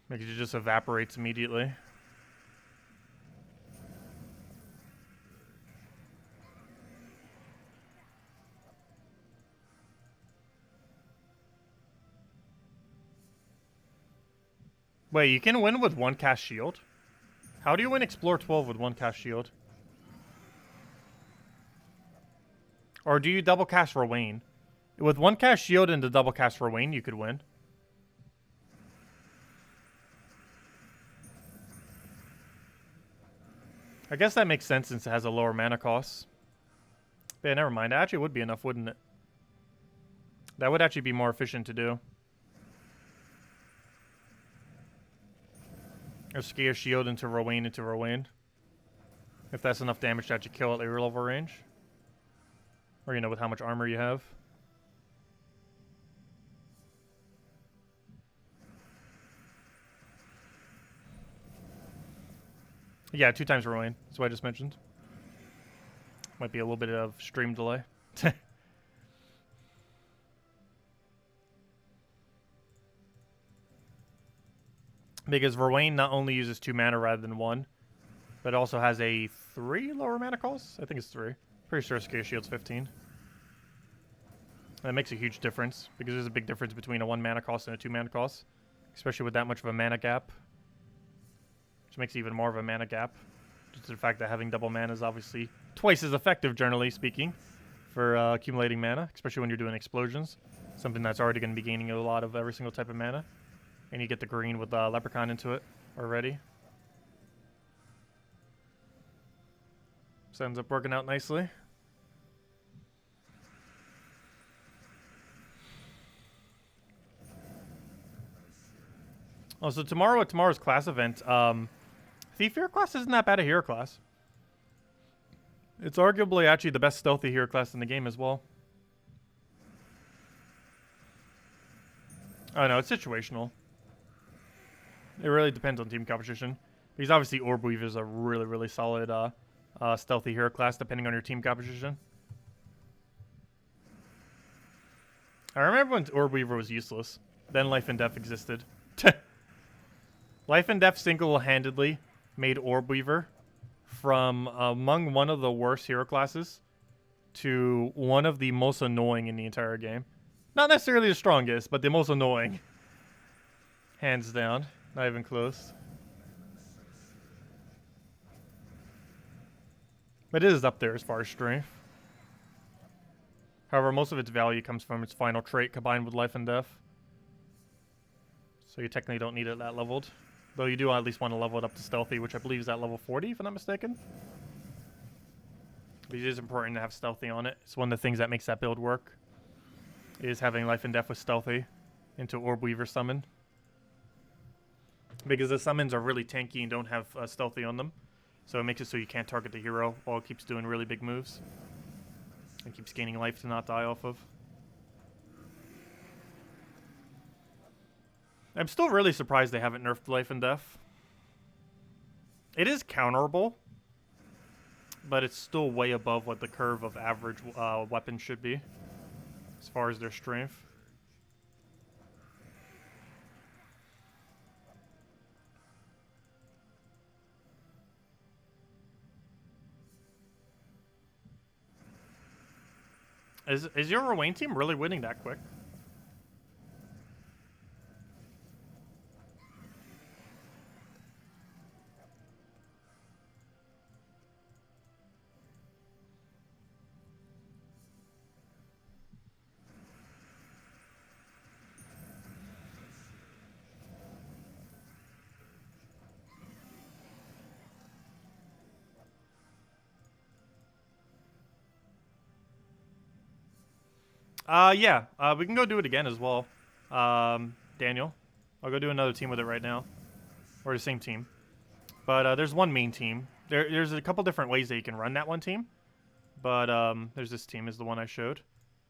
Because it just evaporates immediately. Wait, you can win with 1 cast shield? How do you win Explore 12 with 1 cast shield? Or do you double cast Rowan? With 1 cast shield and the double cast Rowan, you could win. I guess that makes sense since it has a lower mana cost. But yeah, never mind. That actually would be enough, wouldn't it? That would actually be more efficient to do. Or scare shield into Rowan. If that's enough damage to actually kill at lower level range. Or, you know, with how much armor you have. Yeah, 2 times Rowan. That's what I just mentioned. Might be a little bit of stream delay. Because Rowan not only uses 2 mana rather than 1, but also has a 3 lower mana cost? I think it's 3. Pretty sure Scare Shield's 15. That makes a huge difference, because there's a big difference between a 1 mana cost and a 2 mana cost. Especially with that much of a mana gap. Which makes even more of a mana gap. Just the fact that having double mana is obviously twice as effective, generally speaking, for accumulating mana, especially when you're doing explosions. Something that's already going to be gaining a lot of every single type of mana. And you get the green with Leprechaun into it already. So ends up working out nicely. Oh, so tomorrow at tomorrow's class event, Thief hero class isn't that bad a hero class. It's arguably actually the best stealthy hero class in the game as well. Oh no, it's situational. It really depends on team composition. Because obviously Orb Weaver is a really, really solid stealthy hero class depending on your team composition. I remember when Orb Weaver was useless. Then Life and Death existed. Life and Death single-handedly made Orb Weaver from among one of the worst hero classes to one of the most annoying in the entire game. Not necessarily the strongest, but the most annoying. Hands down. Not even close. But it is up there as far as strength. However, most of its value comes from its final trait combined with Life and Death. So you technically don't need it that leveled. Though you do at least want to level it up to Stealthy, which I believe is at level 40, if I'm not mistaken. But it is important to have Stealthy on it. It's one of the things that makes that build work. Is having Life and Death with Stealthy into Orb Weaver summon. Because the summons are really tanky and don't have Stealthy on them. So it makes it so you can't target the hero while it keeps doing really big moves. And keeps gaining life to not die off of. I'm still really surprised they haven't nerfed Life and Death. It is counterable. But it's still way above what the curve of average weapons should be. As far as their strength. Is your Rowan team really winning that quick? Yeah, we can go do it again as well. Daniel, I'll go do another team with it right now. Or the same team. But there's one main team. There's a couple different ways that you can run that one team. But there's this team is the one I showed.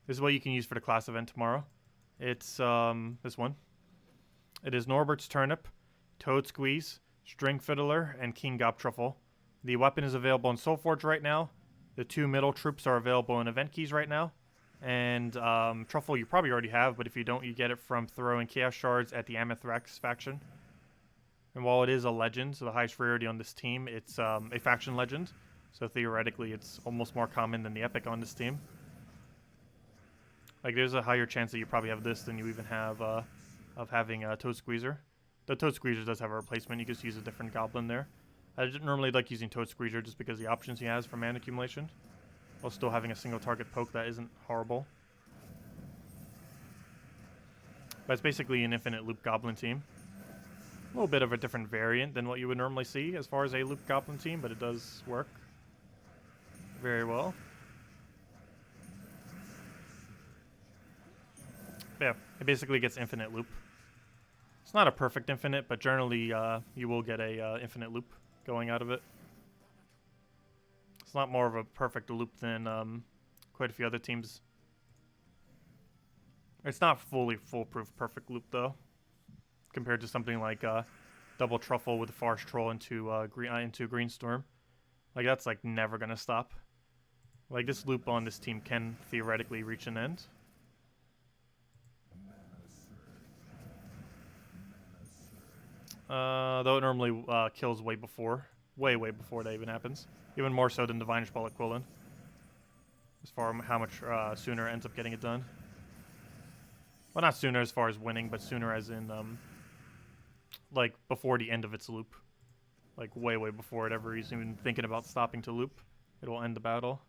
This is what you can use for the class event tomorrow. It's this one. It is Norbert's Turnip, Toad Squeeze, String Fiddler, and King Gob Truffle. The weapon is available in Soulforge right now. The 2 middle troops are available in event keys right now. And Truffle you probably already have, but if you don't, you get it from throwing Chaos Shards at the Amethyrax faction. And while it is a legend, so the highest rarity on this team, it's a faction legend. So theoretically, it's almost more common than the epic on this team. Like, there's a higher chance that you probably have this than you even have of having a Toad Squeezer. The Toad Squeezer does have a replacement. You can just use a different goblin there. I normally like using Toad Squeezer just because the options he has for mana accumulation, while still having a single target poke that isn't horrible. But it's basically an infinite loop goblin team. A little bit of a different variant than what you would normally see as far as a loop goblin team, but it does work very well. Yeah, it basically gets infinite loop. It's not a perfect infinite, but generally you will get a infinite loop going out of it. It's not more of a perfect loop than quite a few other teams. It's not fully foolproof perfect loop though, compared to something like double truffle with a Farce Troll into Greenstorm. Like that's like never gonna stop. Like this loop on this team can theoretically reach an end. Though it normally kills way before that even happens. Even more so than the Vanish Ball equivalent. As far as how much sooner it ends up getting it done. Well, not sooner as far as winning, but sooner as in, like, before the end of its loop. Like, way before it ever is even thinking about stopping to loop. It will end the battle.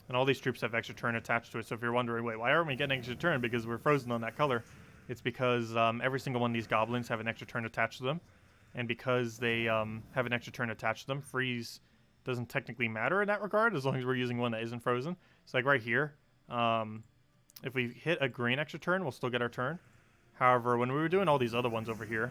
And all these troops have extra turn attached to it, so if you're wondering, wait, why aren't we getting extra turn? Because we're frozen on that color. It's because every single one of these goblins have an extra turn attached to them. And because they have an extra turn attached to them, freeze doesn't technically matter in that regard, as long as we're using one that isn't frozen. So like right here, if we hit a green extra turn, we'll still get our turn. However, when we were doing all these other ones over here,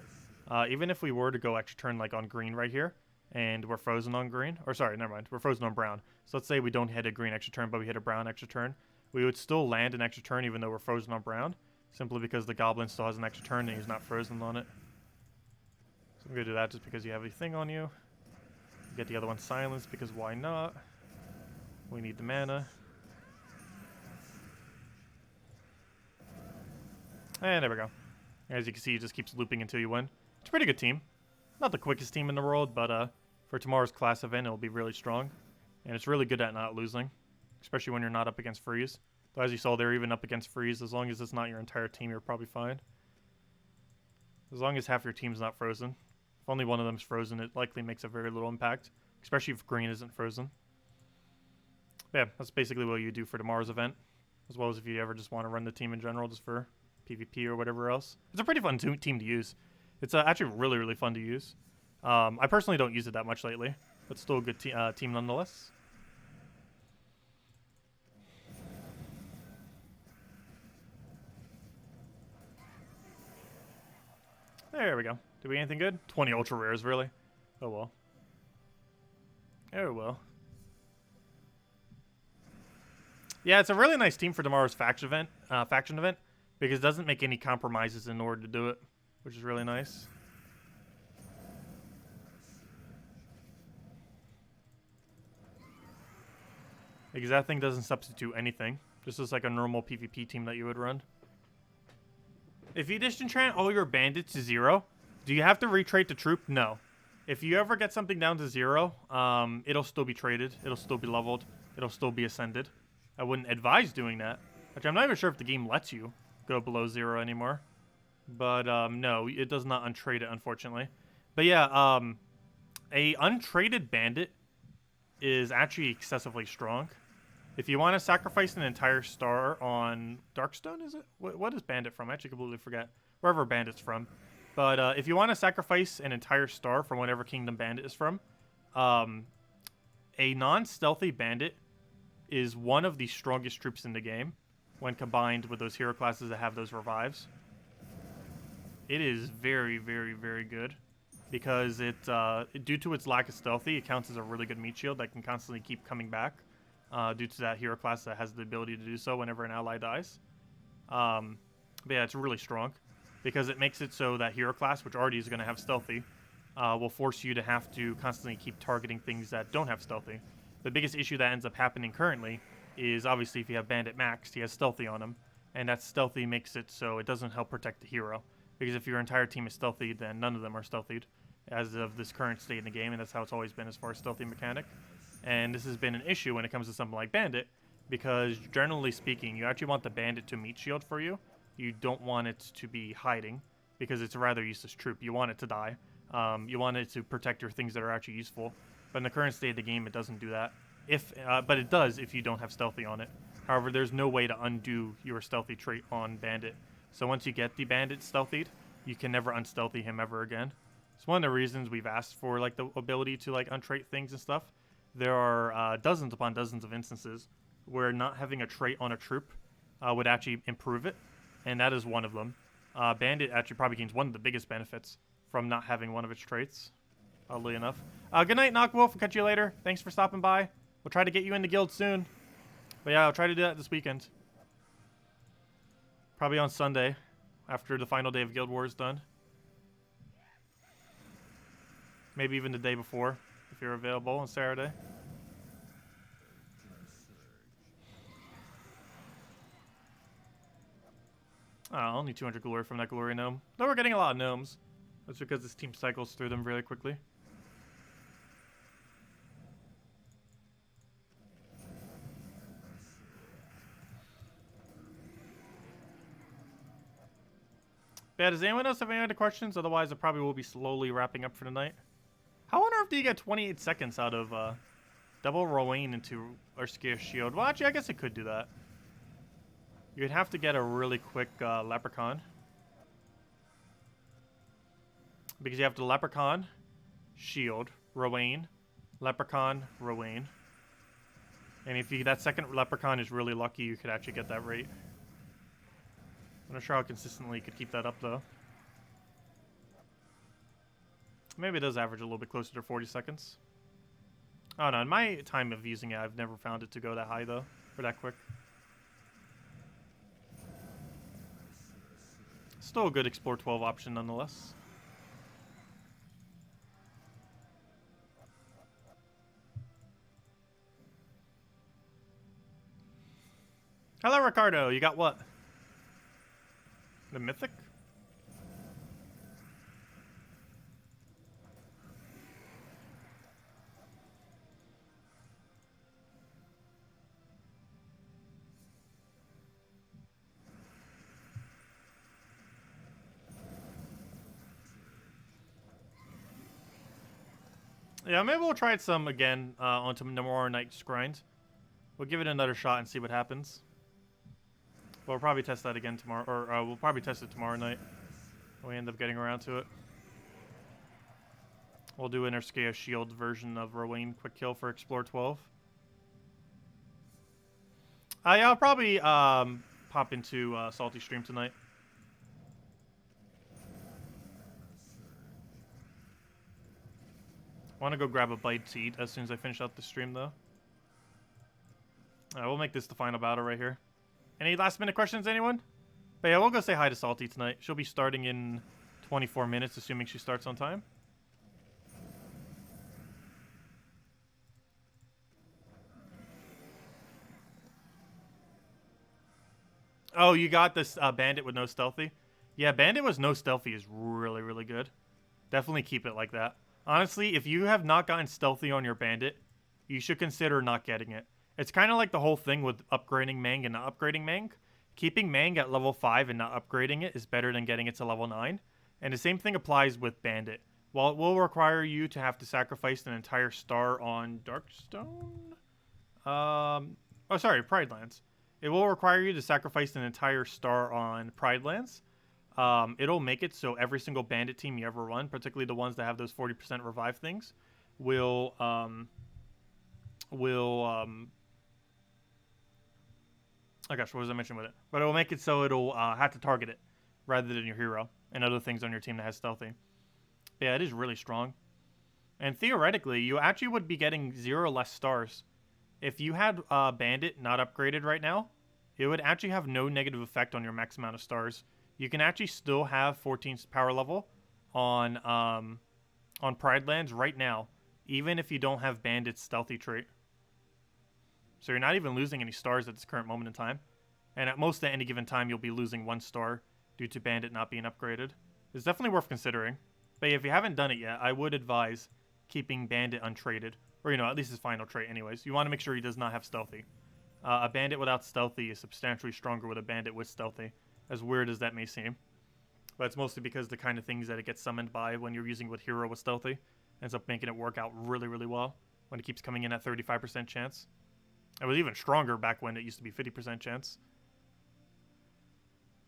even if we were to go extra turn like on green right here, and we're frozen on green, or sorry, never mind, we're frozen on brown. So let's say we don't hit a green extra turn, but we hit a brown extra turn. We would still land an extra turn even though we're frozen on brown, simply because the goblin still has an extra turn and he's not frozen on it. So I'm going to do that just because you have a thing on you. Get the other one silenced because why not? We need the mana. And there we go. As you can see, it just keeps looping until you win. It's a pretty good team. Not the quickest team in the world, but for tomorrow's class event, it'll be really strong. And it's really good at not losing, especially when you're not up against freeze. Though as you saw, they're even up against freeze. As long as it's not your entire team, you're probably fine. As long as half your team's not frozen. If only one of them's frozen, it likely makes a very little impact, especially if green isn't frozen. But yeah, that's basically what you do for tomorrow's event, as well as if you ever just want to run the team in general just for PvP or whatever else. It's a pretty fun team to use. It's actually really fun to use. I personally don't use it that much lately, but still a good team nonetheless. There we go. Did we get anything good? 20 ultra rares, really? Oh well. Oh well. Yeah, it's a really nice team for tomorrow's faction event, because it doesn't make any compromises in order to do it, which is really nice. Because that thing doesn't substitute anything. Just as like a normal PvP team that you would run. If you disenchant all your bandits to 0, do you have to retrade the troop? No. If you ever get something down to 0, it'll still be traded. It'll still be leveled. It'll still be ascended. I wouldn't advise doing that. Which I'm not even sure if the game lets you go below 0 anymore. But no, it does not untrade it, unfortunately. But yeah, a untraded bandit is actually excessively strong. If you want to sacrifice an entire star on Darkstone, is it? What is Bandit from? I actually completely forget. Wherever Bandit's from. But if you want to sacrifice an entire star from whatever kingdom Bandit is from, a non-stealthy Bandit is one of the strongest troops in the game when combined with those hero classes that have those revives. It is very good because it, due to its lack of stealthy, it counts as a really good meat shield that can constantly keep coming back. Due to that hero class that has the ability to do so whenever an ally dies. But yeah, it's really strong because it makes it so that hero class, which already is going to have stealthy, will force you to have to constantly keep targeting things that don't have stealthy. The biggest issue that ends up happening currently is obviously if you have Bandit maxed, he has stealthy on him, and that stealthy makes it so it doesn't help protect the hero. Because if your entire team is stealthy, then none of them are stealthied as of this current state in the game, and that's how it's always been as far as stealthy mechanic. And this has been an issue when it comes to something like Bandit, because generally speaking, you actually want the bandit to meat shield for you. You don't want it to be hiding, because it's a rather useless troop. You want it to die. You want it to protect your things that are actually useful. But in the current state of the game, it doesn't do that. But it does if you don't have stealthy on it. However, there's no way to undo your stealthy trait on bandit. So once you get the bandit stealthied, you can never unstealthy him ever again. It's one of the reasons we've asked for like the ability to like untrait things and stuff. There are dozens upon dozens of instances where not having a trait on a troop would actually improve it, and that is one of them. Bandit actually probably gains one of the biggest benefits from not having one of its traits, oddly enough. Good night, Knockwolf. We'll catch you later. Thanks for stopping by. We'll try to get you in the guild soon. But yeah, I'll try to do that this weekend. Probably on Sunday, after the final day of Guild Wars is done. Maybe even the day before, if you're available on Saturday. Oh, only 200 glory from that glory gnome. Though we're getting a lot of gnomes. That's because this team cycles through them really quickly. Yeah, does anyone else have any other questions? Otherwise, I probably will be slowly wrapping up for the night. How on earth do you get 28 seconds out of double Rowan into Urskia's shield? Well, actually, I guess it could do that. You'd have to get a really quick leprechaun. Because you have the leprechaun, shield, Rowan, leprechaun, Rowan. And if you, that second leprechaun is really lucky, you could actually get that rate. I'm not sure how consistently you could keep that up, though. Maybe it does average a little bit closer to 40 seconds. Oh, no. In my time of using it, I've never found it to go that high, though. Or that quick. Still a good Explore 12 option, nonetheless. Hello, Ricardo. You got what? The Mythic? Yeah, maybe we'll try it some again on tomorrow night's grind. We'll give it another shot and see what happens. But we'll probably test that again tomorrow, or we'll probably test it tomorrow night when we end up getting around to it. We'll do an Urskea shield version of Rowan quick kill for Explore 12. Yeah, I'll probably pop into Salty stream tonight. I want to go grab a bite to eat as soon as I finish out the stream, though. We'll make this the final battle right here. Any last minute questions, anyone? But yeah, we'll go say hi to Salty tonight. She'll be starting in 24 minutes, assuming she starts on time. Oh, you got this bandit with no stealthy? Yeah, bandit with no stealthy is really, really good. Definitely keep it like that. Honestly, if you have not gotten stealthy on your bandit, you should consider not getting it. It's kind of like the whole thing with upgrading Mang and not upgrading Mang. Keeping Mang at level 5 and not upgrading it is better than getting it to level 9. And the same thing applies with Bandit. While it will require you to have to sacrifice an entire star on Darkstone? Oh, sorry, Pride Lands. It will require you to sacrifice an entire star on Pride Lands. It'll make it so every single bandit team you ever run, particularly the ones that have those 40% revive things, will oh gosh, what was I mentioning with it? But it will make it so it'll have to target it rather than your hero and other things on your team that has stealthy. But yeah, it is really strong. And theoretically, you actually would be getting 0 less stars. If you had Bandit not upgraded right now, it would actually have no negative effect on your max amount of stars. You can actually still have 14 power level on Pride Lands right now, even if you don't have Bandit's stealthy trait. So you're not even losing any stars at this current moment in time. And at most at any given time, you'll be losing 1 star due to Bandit not being upgraded. It's definitely worth considering. But if you haven't done it yet, I would advise keeping Bandit untraded. Or, you know, at least his final trait anyways. You want to make sure he does not have stealthy. A bandit without stealthy is substantially stronger with a bandit with stealthy, as weird as that may seem. But it's mostly because the kind of things that it gets summoned by when you're using with hero with stealthy ends up making it work out really, really well when it keeps coming in at 35% chance. It was even stronger back when it used to be 50% chance.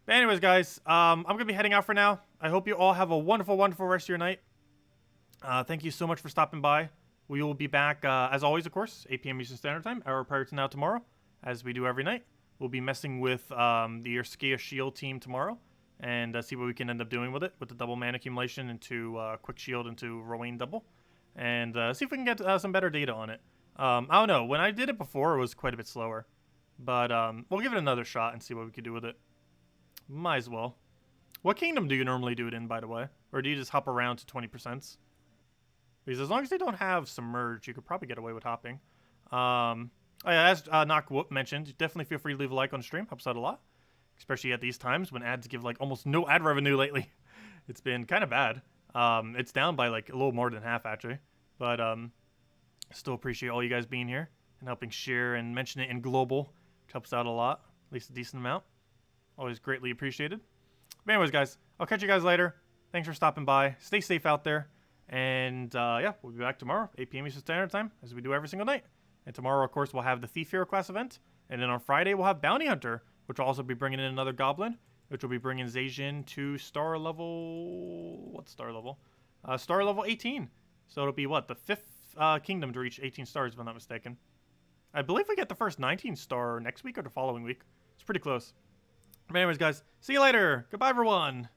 But anyways, guys, I'm going to be heading out for now. I hope you all have a wonderful, wonderful rest of your night. Thank you so much for stopping by. We will be back, as always, of course, 8 p.m. Eastern Standard Time, hour prior to now tomorrow, as we do every night. We'll be messing with the Urskia Shield team tomorrow and see what we can end up doing with it, with the double mana accumulation into Quick Shield into Rowan double, and see if we can get some better data on it. I don't know. When I did it before, it was quite a bit slower. But we'll give it another shot and see what we can do with it. Might as well. What kingdom do you normally do it in, by the way? Or do you just hop around to 20%? Because as long as they don't have Submerge, you could probably get away with hopping. As Knock mentioned, definitely feel free to leave a like on stream. Helps out a lot. Especially at these times when ads give like almost no ad revenue lately. It's been kind of bad. It's down by like a little more than half, actually. But still appreciate all you guys being here and helping share and mention it in global, which helps out a lot, at least a decent amount. Always greatly appreciated. But anyways, guys, I'll catch you guys later. Thanks for stopping by. Stay safe out there. And yeah, we'll be back tomorrow, 8 p.m. Eastern Standard Time, as we do every single night. And tomorrow, of course, we'll have the Thief Hero class event. And then on Friday, we'll have Bounty Hunter, which will also be bringing in another Goblin, which will be bringing Zaejin to star level... What star level? Star level 18. So it'll be, what, the 5th kingdom to reach 18 stars, if I'm not mistaken. I believe we get the first 19 star next week or the following week. It's pretty close. But anyways, guys, see you later. Goodbye, everyone.